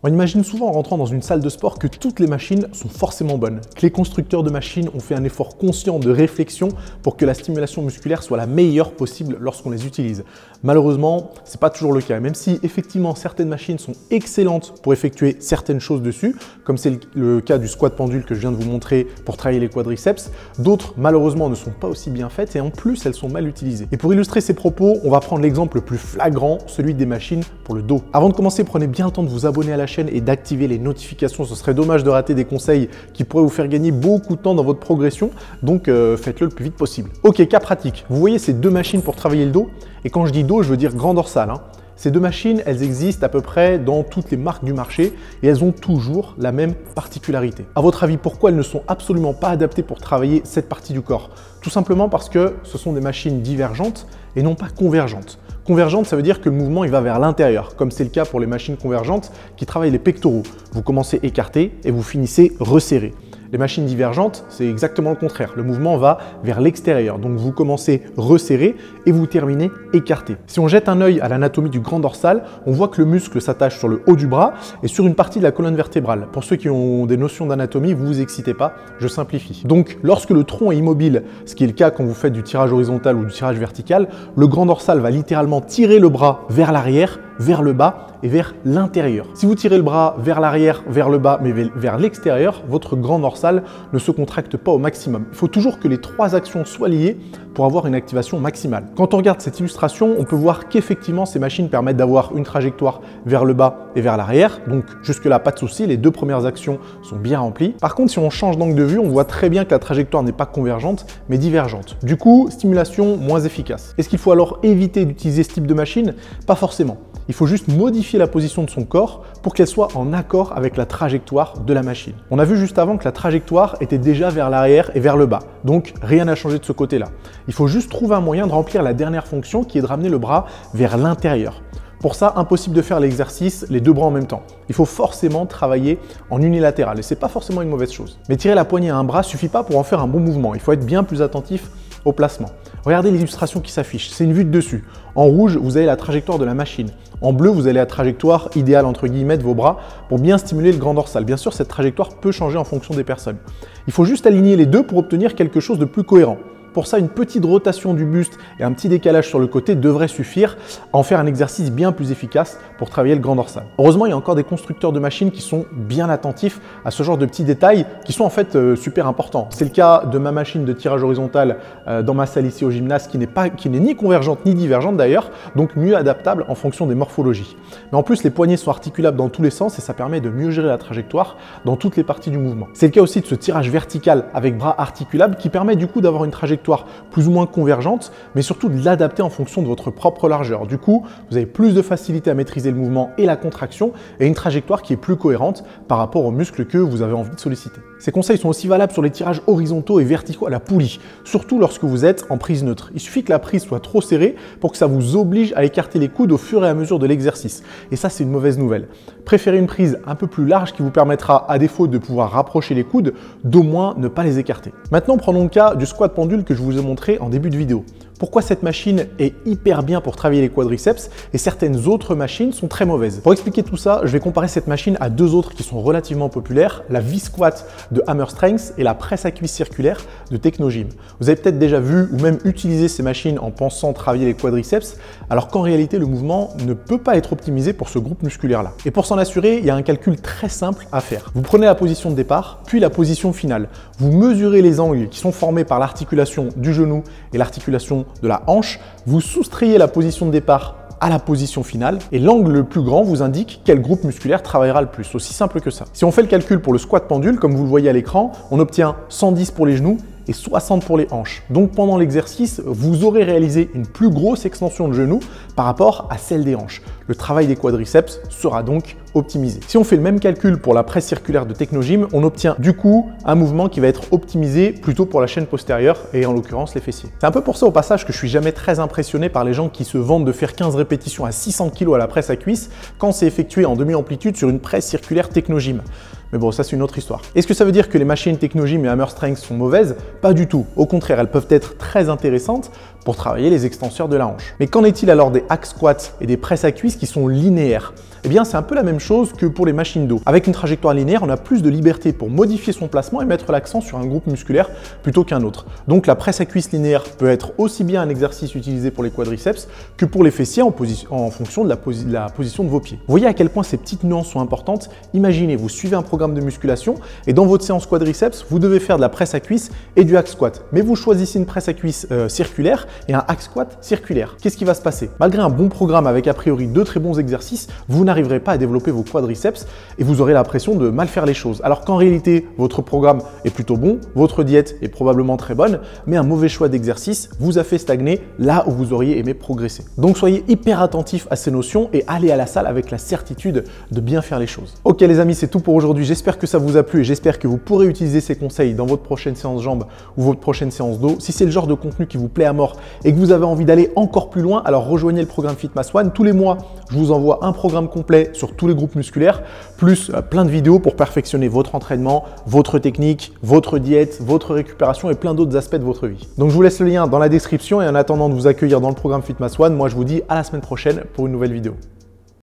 On imagine souvent en rentrant dans une salle de sport que toutes les machines sont forcément bonnes, que les constructeurs de machines ont fait un effort conscient de réflexion pour que la stimulation musculaire soit la meilleure possible lorsqu'on les utilise. Malheureusement, ce n'est pas toujours le cas. Même si effectivement certaines machines sont excellentes pour effectuer certaines choses dessus, comme c'est le cas du squat pendule que je viens de vous montrer pour travailler les quadriceps, d'autres malheureusement ne sont pas aussi bien faites et en plus elles sont mal utilisées. Et pour illustrer ces propos, on va prendre l'exemple le plus flagrant, celui des machines pour le dos. Avant de commencer, prenez bien le temps de vous abonner à la chaîne et d'activer les notifications. Ce serait dommage de rater des conseils qui pourraient vous faire gagner beaucoup de temps dans votre progression, donc faites-le le plus vite possible. Ok, cas pratique. Vous voyez ces deux machines pour travailler le dos, et quand je dis dos, je veux dire grand dorsal. Ces deux machines, elles existent à peu près dans toutes les marques du marché et elles ont toujours la même particularité. À votre avis, pourquoi elles ne sont absolument pas adaptées pour travailler cette partie du corps? Tout simplement parce que ce sont des machines divergentes et non pas convergentes. Convergente, ça veut dire que le mouvement il va vers l'intérieur, comme c'est le cas pour les machines convergentes qui travaillent les pectoraux. Vous commencez écarté et vous finissez resserré. Les machines divergentes, c'est exactement le contraire. Le mouvement va vers l'extérieur. Donc vous commencez resserré et vous terminez écarté. Si on jette un œil à l'anatomie du grand dorsal, on voit que le muscle s'attache sur le haut du bras et sur une partie de la colonne vertébrale. Pour ceux qui ont des notions d'anatomie, vous vous excitez pas, je simplifie. Donc lorsque le tronc est immobile, ce qui est le cas quand vous faites du tirage horizontal ou du tirage vertical, le grand dorsal va littéralement tirer le bras vers l'arrière, vers le bas et vers l'intérieur. Si vous tirez le bras vers l'arrière, vers le bas, mais vers l'extérieur, votre grand dorsal ne se contracte pas au maximum. Il faut toujours que les trois actions soient liées pour avoir une activation maximale. Quand on regarde cette illustration, on peut voir qu'effectivement ces machines permettent d'avoir une trajectoire vers le bas et vers l'arrière. Donc jusque-là, pas de souci, les deux premières actions sont bien remplies. Par contre, si on change d'angle de vue, on voit très bien que la trajectoire n'est pas convergente, mais divergente. Du coup, stimulation moins efficace. Est-ce qu'il faut alors éviter d'utiliser ce type de machine? Pas forcément. Il faut juste modifier la position de son corps pour qu'elle soit en accord avec la trajectoire de la machine. On a vu juste avant que la trajectoire était déjà vers l'arrière et vers le bas, donc rien n'a changé de ce côté-là. Il faut juste trouver un moyen de remplir la dernière fonction qui est de ramener le bras vers l'intérieur. Pour ça, impossible de faire l'exercice les deux bras en même temps. Il faut forcément travailler en unilatéral et c'est pas forcément une mauvaise chose. Mais tirer la poignée à un bras suffit pas pour en faire un bon mouvement. Il faut être bien plus attentif au placement. Regardez l'illustration qui s'affiche, c'est une vue de dessus. En rouge, vous avez la trajectoire de la machine. En bleu, vous avez la trajectoire idéale entre guillemets de vos bras pour bien stimuler le grand dorsal. Bien sûr, cette trajectoire peut changer en fonction des personnes. Il faut juste aligner les deux pour obtenir quelque chose de plus cohérent. Pour ça, une petite rotation du buste et un petit décalage sur le côté devraient suffire à en faire un exercice bien plus efficace pour travailler le grand dorsal. Heureusement, il y a encore des constructeurs de machines qui sont bien attentifs à ce genre de petits détails qui sont en fait super importants. C'est le cas de ma machine de tirage horizontal dans ma salle ici au gymnase qui n'est ni convergente ni divergente d'ailleurs, donc mieux adaptable en fonction des morphologies. Mais en plus, les poignets sont articulables dans tous les sens et ça permet de mieux gérer la trajectoire dans toutes les parties du mouvement. C'est le cas aussi de ce tirage vertical avec bras articulables qui permet du coup d'avoir une trajectoire plus ou moins convergente, mais surtout de l'adapter en fonction de votre propre largeur. Du coup, vous avez plus de facilité à maîtriser le mouvement et la contraction et une trajectoire qui est plus cohérente par rapport aux muscles que vous avez envie de solliciter. Ces conseils sont aussi valables sur les tirages horizontaux et verticaux à la poulie, surtout lorsque vous êtes en prise neutre. Il suffit que la prise soit trop serrée pour que ça vous oblige à écarter les coudes au fur et à mesure de l'exercice. Et ça, c'est une mauvaise nouvelle. Préférez une prise un peu plus large qui vous permettra, à défaut de pouvoir rapprocher les coudes, d'au moins ne pas les écarter. Maintenant, prenons le cas du squat pendule que je vous ai montré en début de vidéo. Pourquoi cette machine est hyper bien pour travailler les quadriceps et certaines autres machines sont très mauvaises. Pour expliquer tout ça, je vais comparer cette machine à deux autres qui sont relativement populaires, la V-Squat de Hammer Strength et la presse à cuisse circulaire de Technogym. Vous avez peut-être déjà vu ou même utilisé ces machines en pensant travailler les quadriceps, alors qu'en réalité, le mouvement ne peut pas être optimisé pour ce groupe musculaire-là. Et pour s'en assurer, il y a un calcul très simple à faire. Vous prenez la position de départ, puis la position finale. Vous mesurez les angles qui sont formés par l'articulation du genou et l'articulation de la hanche, vous soustrayez la position de départ à la position finale et l'angle le plus grand vous indique quel groupe musculaire travaillera le plus. Aussi simple que ça. Si on fait le calcul pour le squat pendule, comme vous le voyez à l'écran, on obtient 110 pour les genoux et 60 pour les hanches. Donc pendant l'exercice, vous aurez réalisé une plus grosse extension de genou par rapport à celle des hanches. Le travail des quadriceps sera donc optimisé. Si on fait le même calcul pour la presse circulaire de Technogym, on obtient du coup un mouvement qui va être optimisé plutôt pour la chaîne postérieure et en l'occurrence les fessiers. C'est un peu pour ça au passage que je suis jamais très impressionné par les gens qui se vantent de faire 15 répétitions à 600 kg à la presse à cuisse quand c'est effectué en demi-amplitude sur une presse circulaire Technogym. Mais bon, ça c'est une autre histoire. Est-ce que ça veut dire que les machines Technogym et Hammer Strength sont mauvaises? Pas du tout. Au contraire, elles peuvent être très intéressantes pour travailler les extenseurs de la hanche. Mais qu'en est-il alors des hack squats et des presses à cuisse qui sont linéaires? Eh bien, c'est un peu la même chose que pour les machines dos. Avec une trajectoire linéaire, on a plus de liberté pour modifier son placement et mettre l'accent sur un groupe musculaire plutôt qu'un autre. Donc la presse à cuisse linéaire peut être aussi bien un exercice utilisé pour les quadriceps que pour les fessiers en fonction de la position de vos pieds. Vous voyez à quel point ces petites nuances sont importantes. Imaginez, vous suivez un programme de musculation et dans votre séance quadriceps, vous devez faire de la presse à cuisse et du hack squat. Mais vous choisissez une presse à cuisse circulaire et un hack squat circulaire. Qu'est-ce qui va se passer? Malgré un bon programme avec a priori de très bons exercices, vous n'arriverez pas à développer vos quadriceps et vous aurez l'impression de mal faire les choses. Alors qu'en réalité, votre programme est plutôt bon, votre diète est probablement très bonne, mais un mauvais choix d'exercice vous a fait stagner là où vous auriez aimé progresser. Donc soyez hyper attentifs à ces notions et allez à la salle avec la certitude de bien faire les choses. Ok les amis, c'est tout pour aujourd'hui. J'espère que ça vous a plu et j'espère que vous pourrez utiliser ces conseils dans votre prochaine séance jambes ou votre prochaine séance dos. Si c'est le genre de contenu qui vous plaît à mort et que vous avez envie d'aller encore plus loin, alors rejoignez le programme Fitmass One. Tous les mois, je vous envoie un programme complet sur tous les groupes musculaires, plus plein de vidéos pour perfectionner votre entraînement, votre technique, votre diète, votre récupération et plein d'autres aspects de votre vie. Donc je vous laisse le lien dans la description et en attendant de vous accueillir dans le programme Fitmass One, moi je vous dis à la semaine prochaine pour une nouvelle vidéo.